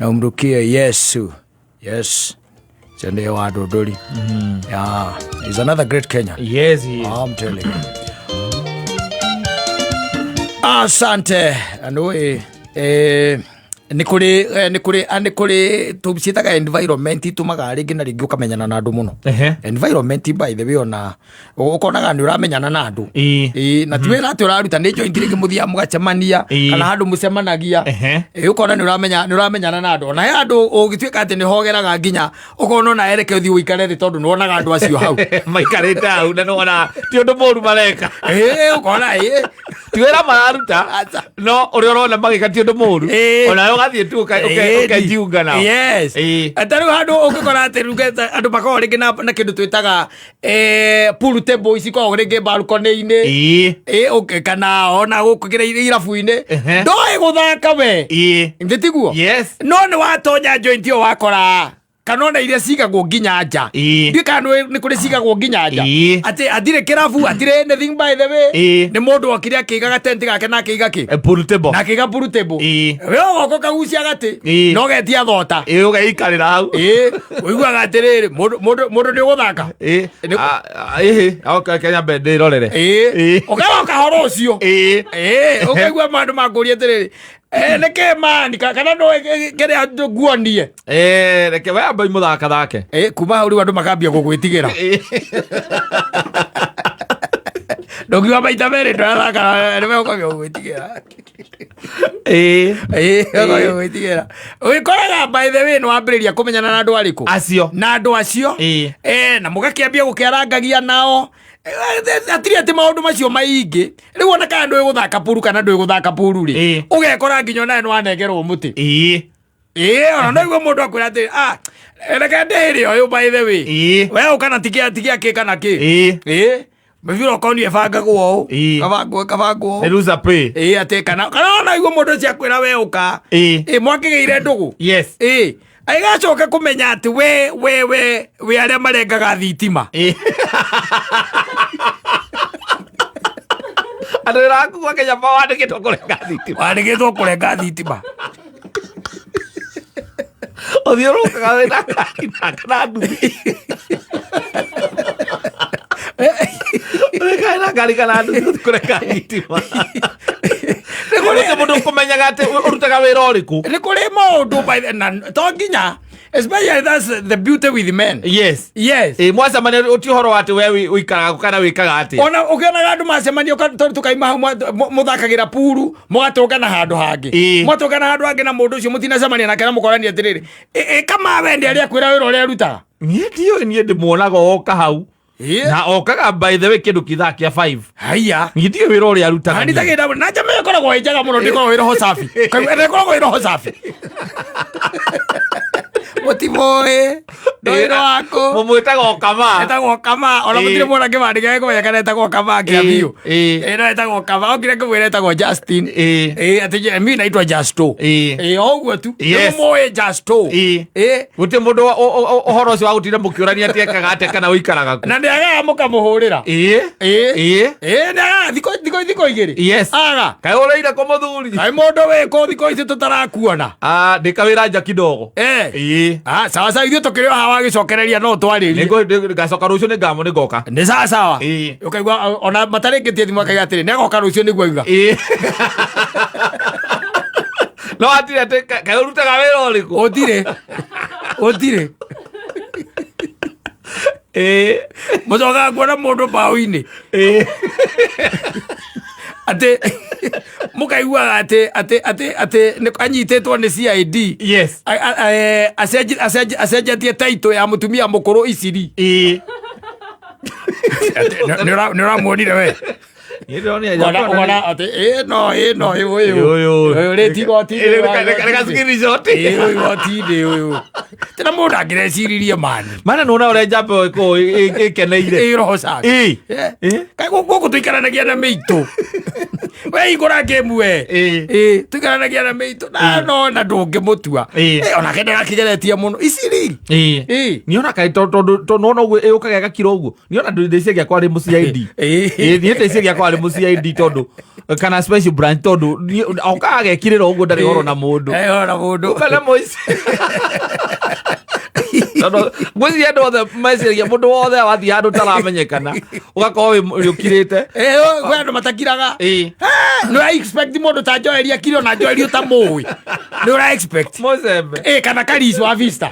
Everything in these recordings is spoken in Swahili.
na umrukie Yesu. Yes. Chende wa Dodoli. Yeah, he's another great Kenyan. Yes, he is. I'm telling you. Asante. Anoi nikuri tubisitaga environment tumaga ringi na ringi ukamenyana na andu muno. Environment by the way ona ukonaga ni uramenyana na andu. Na twira ati uraruta ni joint ringi muthia mugacemania kana handu mucemanagia. Ukona ni uramenyana na andu. Na andu ugituika ati ni hogeraga nginya ukona na ereke uthi uikare thi tondu nuonaga andu acio hau. Maikarite hau na nuona ti undu moru mareka. Ukona twira mararuta no uri urona magika ti undu moru. Ona ugathie tu ukajiunga nao. Yes. Ataru handu ukikora ati rugeta andu bakora ringi na kindu twitaga pool table iciko ringi balcony-ini. Kana ona gukugira irabu-ini. Ndoi guthaka we. Nditiguo. Yes. No ni watonya joint yo wakora kanona iria cigagwo nginya nja. Ndikano ni kuri cigagwo nginya nja. Ati athire kirabu atire anything by the way. Ni mundu okire akigaga tent gake na akiga ki pool table. Na akiga pool table. We goko kagucia gati no getia thota. Ugaikarira hau. Uiguaga atiriri mundu ni guthaka. Okay, Kenya bende rorere. Ukaga kahoro ucio. Ukaigua mandu makuria atiriri. Neke mani kana no kere andu guonie. Reke we ambai muthaka thake. Kuma hau andu makambia gugwitigira. Ndogiwa maita mere ndarathaka ni we ukambia gugwitigira. Ukambia gugwitigira. Uikoraga by the way no ambiriria kumenyana na andu ariku. Acio. Na andu acio. Na mugakiambia gukiarangagia nao. Atiri ati maundu macio maingi riu ona kana ndu guthaka puru kana ndu guthaka puru ri ugekora nginya nae no anegerwo muti ona no igwo mundu akwira ati reke ndiri oyu by the way we ukana tikia ki kana ki meviro koni ebangagwo u kabangwo eruza pay ati kana ona igwo mundu cia kwira we uka mwakigeire ndugu. Yes. Aigacoka kumenya ati we aria marengaga thitima. Andu raku kwa Kenya pa wandikitwo kurenga thitima. Wandikitwo kurenga thitima. Othiurukaga wina kana nduthi. Urekaina ngari kana nduthi kurenga thitima. Nikuria mundu kumenyaga ati urutaga wira uriku. Nikuria mundu by to nginya especially that's the beauty with men. Yes. Yes. Mwacemania uti horo ati we uikaraga kana wikaga ati. Ona ukionaga andu macemania tukaima muthakagira puru mugatungana handu hangi. Mwatungana handu hangi na mundu ucio mutinacemania nake na mukorania atiriri. Kama wende aria kwira wira uria ruta. Nie ndimuonaga oka hau. Na okaga by the way kindu kithakia 5. Haya. Ngidio wira uria arutaga. Ani tagira na jamii koragwo ijaga muno ndiko wira ho safi. Kai koragwo wira ho safi. Motivoe ndoiro wako mumwitaga okama etagwo kama ona mutire mwana kibandi gake kumenya kana etagwo kama kiambiu no etagwo kama okire kumwira etagwo Justin ati mimi naitwa Justo oguo tu moe Justo guti mundu uhoro ucio wagutire mukiurania ati ekaga ate kana uikaraga ku na ndiaga mukamuhurira na thiko igiri. Yes. Aga kai ureire ko muthuri kai mundu we ko thiko ici tutarakuona ndikawira nja kidogo sawa sawa ithuĩ tũkĩrĩ hawa gĩcokereria no twarĩrie ngacoka rũciũ nĩ ngamo nĩ ngoka nĩ sawa sawa ũkaigua ona matarĩkĩtie thimũ akaiga atĩrĩ nĩ agoka rũciũ nĩguo auga no atire atĩ kaĩ ũrutaga wĩra ũrĩkũ ũtirĩ mũcokaga kuona mũndũ mbaũ-inĩ ati mukaiguaga ati anyitĩtwo nĩ CID. Yes. Acenjetie taito ya mutumia mukuru Iciri. Nĩ ũramuonire we Ona ati no uyu retigoti uyu tena mundu angirecirie mana nuna uria njamba ikeneire roho safi kai guku tuikaranagia na meitu we igora game we tukaranagia na meitu na ndungi mutua ona kende gakigeretie muno isiri niona kai to no no ukaga gakiro uguo niona ndiciria giakwa ri mucid ni ndiciria giakwa ri mucid tondu kana special branch tondu okaga gekirira uguo ndari horo na mundu kale moici no gwici andu othe meciria mundu wothe wathi handu taramenyekana ugakorwo ukirite gwe andu matakiraga no I expect mundu ta Joelia kiro na Joelia ta mui no I expect Mozembe kana Karis wa Vista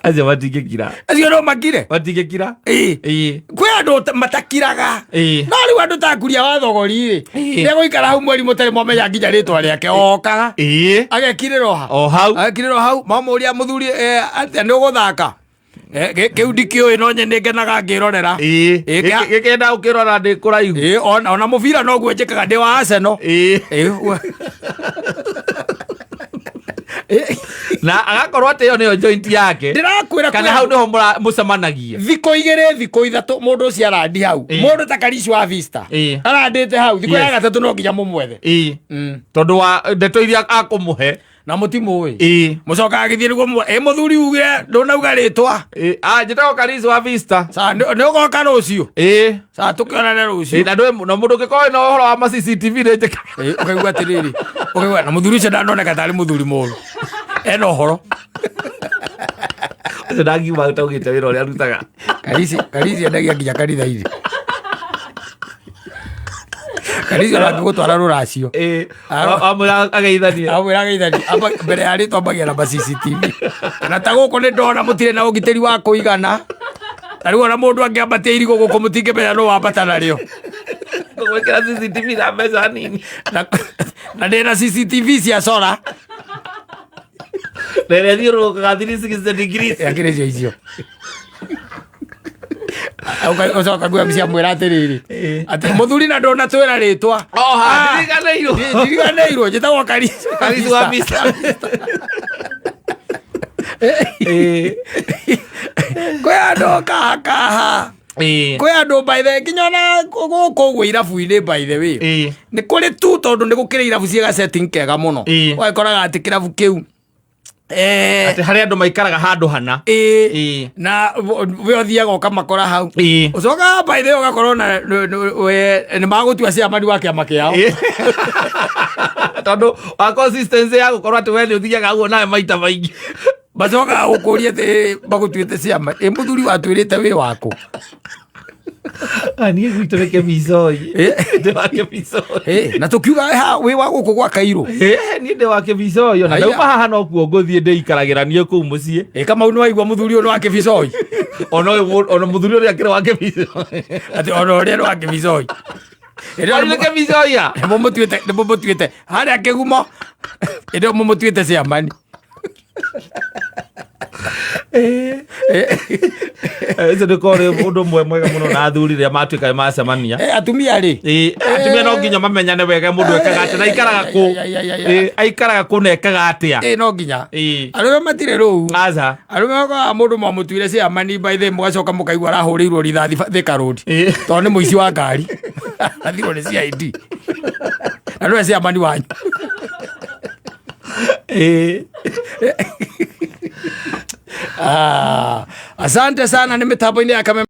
aje watigekira azio no magire watigekira kwe andu matakiraga no ri andu takuria wa thogori nego ikara hau mweri mutari momenya nginya ritwa riake oka agekirira hau mamuria muthuri ati ni uguthaka kiu ndikio no nyene ngenaga ngirorera gikenda ukirora ndi kuraihu ona mubira no guo njikaga ndi wa Arsenal na agakorwo ati yo niyo joint yake ndirakwira kana hau niho mucemanagia thiko 2 thiko 3 mundu ucio arandi hau mundu ta Karis wa Vista arandite hau thiko ya gatatu no nginya mumwethe tondu wa ndeto iria akumuhe na mutimu we mucoka agithie niguo muthuri uge ndunauga ritwa njitagwo Karis wa Vista sa ni ugoka rucio sa tukionane rucio na mundu ngikoe no horo wa CCTV njeka ukaigua atiriri ukaigua na muthuri ucio ndanoneka tari muthuri muru eno horo ndangiuma utaugite wira uria arutaga Karis endagia nginya kanitha-ini Karis aragutwara ruracio amwira ageithania mbere ya ritwa mbagia na CCTV na ta guku ni ndona mutire na ugitiri wa kuigana ta riu ona mundu angiambatia irigo guku mutingimenya no wambata nario gwikira CCTV na mbeca nini na ndina CCTV cia solar rere thiurukaga 360 degrees yakire icio ucoka gwa cia mwira atiriri ati muthuri na ndona twira ritwa ndiriganeirwo njitagwo Karis wa Vista kwe andu kaha kwe andu by the nginya na guku gwe irabu-ini by the way ni kuri tu tondu ni gukire irabu cia setting kega muno waikoraga ati kirabu kiu ati hari andu maikaraga handu hana na we othiaga ukamakora hau ucoka by the way ugakorwo na ni magutua ciamani wa kiama kiao tondu wa consistency ya gukorwo ati we ni uthiaga guo nawe maita maingi bacoka gukuria ati bagutuite ciama muthuri watwirite wi waku niä gwitå rä ke micoi ndä wake micoi na tå kiuga wä wa gå kå gwa Kairå niä ndä wake micoi ona ndauma haha no kuo ngå thiä ndä ikaragä ra niä kå u må ciä Kamau nä waigua må thuri å nä wake micoi ona må thuri å rä a kä rä wake micoi atä ona å rä a nä wake micoi ke micoia nä må må tuä harä a kä gumo ä ndä må må tuä te ciamani icio nä korä å ndå mwe mwega må no na athuri rä a matuä ka macemania atumia rä atumia no nginya mamenyane wega må ndå ekaga atä na aikaraga kå aikaraga kå na ekaga atä a no nginya arå me matirä rå u arå me okaga må ndå mamå tuire ciamani baithä må gacoka må kaigua arahå rä irwo rithathi Thika Road tondå nä må ici wa ngari athirwo nä CID na nä we ciamani wanyu asante sana nä mä tambo-inä ya Kameme.